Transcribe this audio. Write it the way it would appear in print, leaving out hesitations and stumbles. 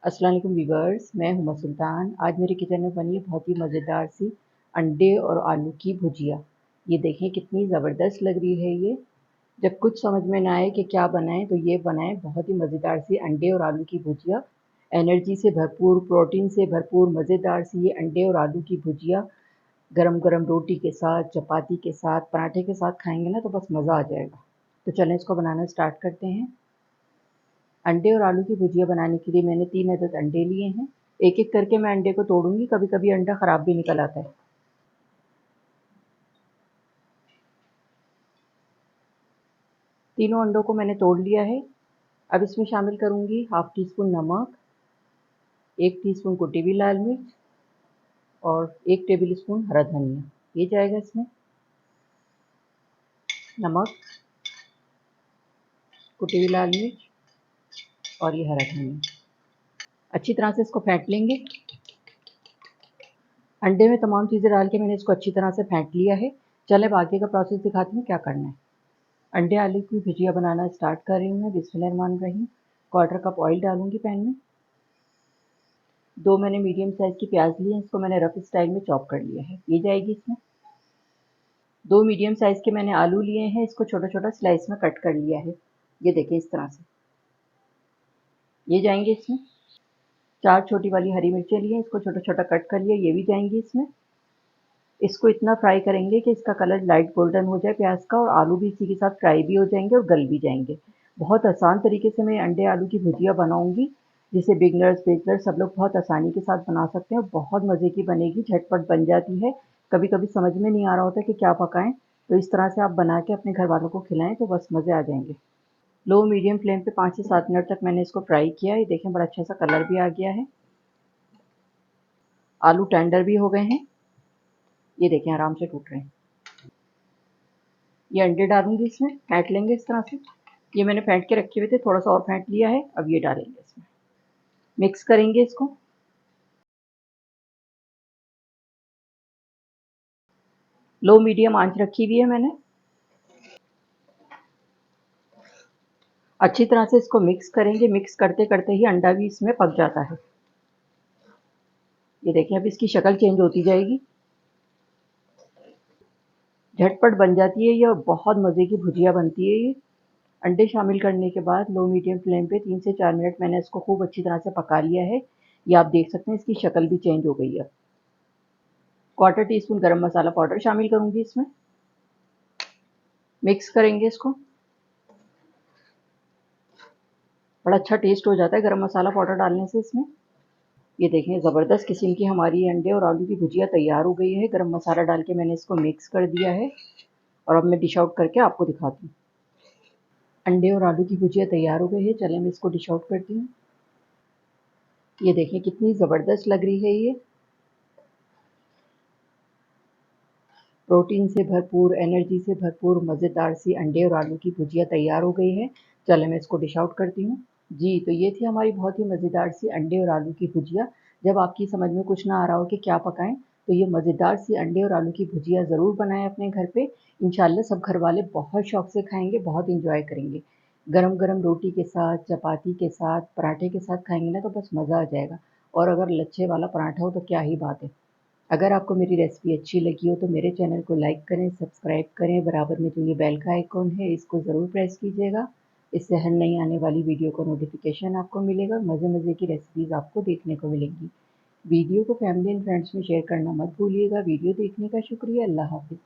अस्सलाम वालेकुम व्यूअर्स, मैं हुमा सुल्तान। आज मेरे किचन में बनी है बहुत ही मज़ेदार सी अंडे और आलू की भुजिया। ये देखें कितनी ज़बरदस्त लग रही है ये। जब कुछ समझ में ना आए कि क्या बनाएं तो ये बनाएं, बहुत ही मज़ेदार सी अंडे और आलू की भुजिया। एनर्जी से भरपूर, प्रोटीन से भरपूर मज़ेदार सी ये अंडे और आलू की भुजिया गरम गरम रोटी के साथ, चपाती के साथ, पराठे के साथ खाएंगे ना तो बस मज़ा आ जाएगा। तो चलें इसको बनाना स्टार्ट करते हैं। अंडे और आलू की भुजिया बनाने के लिए मैंने 3 अदद अंडे लिए हैं। एक-एक करके मैं अंडे को तोड़ूँगी, कभी-कभी अंडा ख़राब भी निकल आता है। तीनों अंडों को मैंने तोड़ लिया है। अब इसमें शामिल करूँगी हाफ़ टी स्पून नमक, 1 टीस्पून कुटी हुई लाल मिर्च और 1 टेबल स्पून हरा धनिया। ये जाएगा इसमें। नमक, कुटी हुई लाल मिर्च और ये हरा धनिया। अच्छी तरह से इसको फेंट लेंगे। अंडे में तमाम चीज़ें डाल के मैंने इसको अच्छी तरह से फेंट लिया है। चलें अब आगे का प्रोसेस दिखाती हूँ क्या करना है। अंडे आलू की भुजिया बनाना स्टार्ट कर रही हूँ मैं। बिस्मिल्लाहिर्रहमानिर्रहीम। क्वार्टर कप ऑयल डालूंगी पैन में। 2 मैंने मीडियम साइज़ की प्याज ली है, इसको मैंने रफ स्टाइल में चॉप कर लिया है। ये जाएगी इसमें। 2 मीडियम साइज़ के मैंने आलू लिए हैं, इसको छोटा छोटा स्लाइस में कट कर लिया है। ये देखें इस तरह से। ये जाएंगे इसमें। 4 छोटी वाली हरी मिर्चें ली हैं, इसको छोटा छोटा कट कर लिया, ये भी जाएंगी इसमें। इसको इतना फ्राई करेंगे कि इसका कलर लाइट गोल्डन हो जाए प्याज का, और आलू भी इसी के साथ फ्राई भी हो जाएंगे और गल भी जाएंगे। बहुत आसान तरीके से मैं अंडे आलू की भुजिया बनाऊंगी, जिसे बिगनर्स बेचलर्स सब लोग बहुत आसानी के साथ बना सकते हैं। बहुत मज़े की बनेगी, झटपट बन जाती है। कभी कभी समझ में नहीं आ रहा होता कि क्या पकाएं, तो इस तरह से आप बना के अपने घर वालों को खिलाएं तो बस मज़े आ जाएंगे। लो मीडियम फ्लेम पे 5 से 7 मिनट तक मैंने इसको फ्राई किया। ये देखें बड़ा अच्छा सा कलर भी आ गया है। आलू टेंडर भी हो गए हैं। ये देखें आराम से टूट रहे हैं। ये अंडे डालूंगी इसमें, फेंट लेंगे इस तरह से। ये मैंने फेंट के रखे हुए थे, थोड़ा सा और फेंट लिया है। अब ये डालेंगे इसमें, मिक्स करेंगे इसको। लो मीडियम आंच रखी हुई है मैंने। अच्छी तरह से इसको मिक्स करेंगे। मिक्स करते करते ही अंडा भी इसमें पक जाता है। ये देखिए अब इसकी शक्ल चेंज होती जाएगी। झटपट बन जाती है ये और बहुत मज़े की भुजिया बनती है ये। अंडे शामिल करने के बाद लो मीडियम फ्लेम पे 3 से 4 मिनट मैंने इसको खूब अच्छी तरह से पका लिया है। ये आप देख सकते हैं इसकी शक्ल भी चेंज हो गई है। क्वार्टर टी स्पून गरम मसाला पाउडर शामिल करूंगी इसमें। मिक्स करेंगे इसको। बड़ा अच्छा टेस्ट हो जाता है गरम मसाला पाउडर डालने से इसमें। ये देखें ज़बरदस्त किस्म की हमारी अंडे और आलू की भुजिया तैयार हो गई है। गरम मसाला डाल के मैंने इसको मिक्स कर दिया है और अब मैं डिश आउट करके आपको दिखाती हूँ। अंडे और आलू की भुजिया तैयार हो गई है। चलें मैं इसको डिश आउट करती हूँ। ये देखें कितनी ज़बरदस्त लग रही है ये। प्रोटीन से भरपूर, एनर्जी से भरपूर मज़ेदार सी अंडे और आलू की भुजिया तैयार हो गई है। चलें मैं इसको डिश आउट करती हूँ। जी, तो ये थी हमारी बहुत ही मज़ेदार सी अंडे और आलू की भुजिया। जब आपकी समझ में कुछ ना आ रहा हो कि क्या पकाएं, तो ये मज़ेदार सी अंडे और आलू की भुजिया ज़रूर बनाएं अपने घर पे। इंशाल्लाह सब घर वाले बहुत शौक से खाएंगे, बहुत इंजॉय करेंगे। गरम गरम रोटी के साथ, चपाती के साथ, पराठे के साथ खाएंगे ना तो बस मज़ा आ जाएगा। और अगर लच्छे वाला पराठा हो तो क्या ही बात है। अगर आपको मेरी रेसिपी अच्छी लगी हो तो मेरे चैनल को लाइक करें, सब्सक्राइब करें। बराबर में जो ये बेल का आइकॉन है इसको ज़रूर प्रेस कीजिएगा। इससे हर नई आने वाली वीडियो का नोटिफिकेशन आपको मिलेगा और मज़े-मज़े की रेसिपीज़ आपको देखने को मिलेंगी। वीडियो को फैमिली एंड फ्रेंड्स में शेयर करना मत भूलिएगा। वीडियो देखने का शुक्रिया। अल्लाह हाफ़िज़।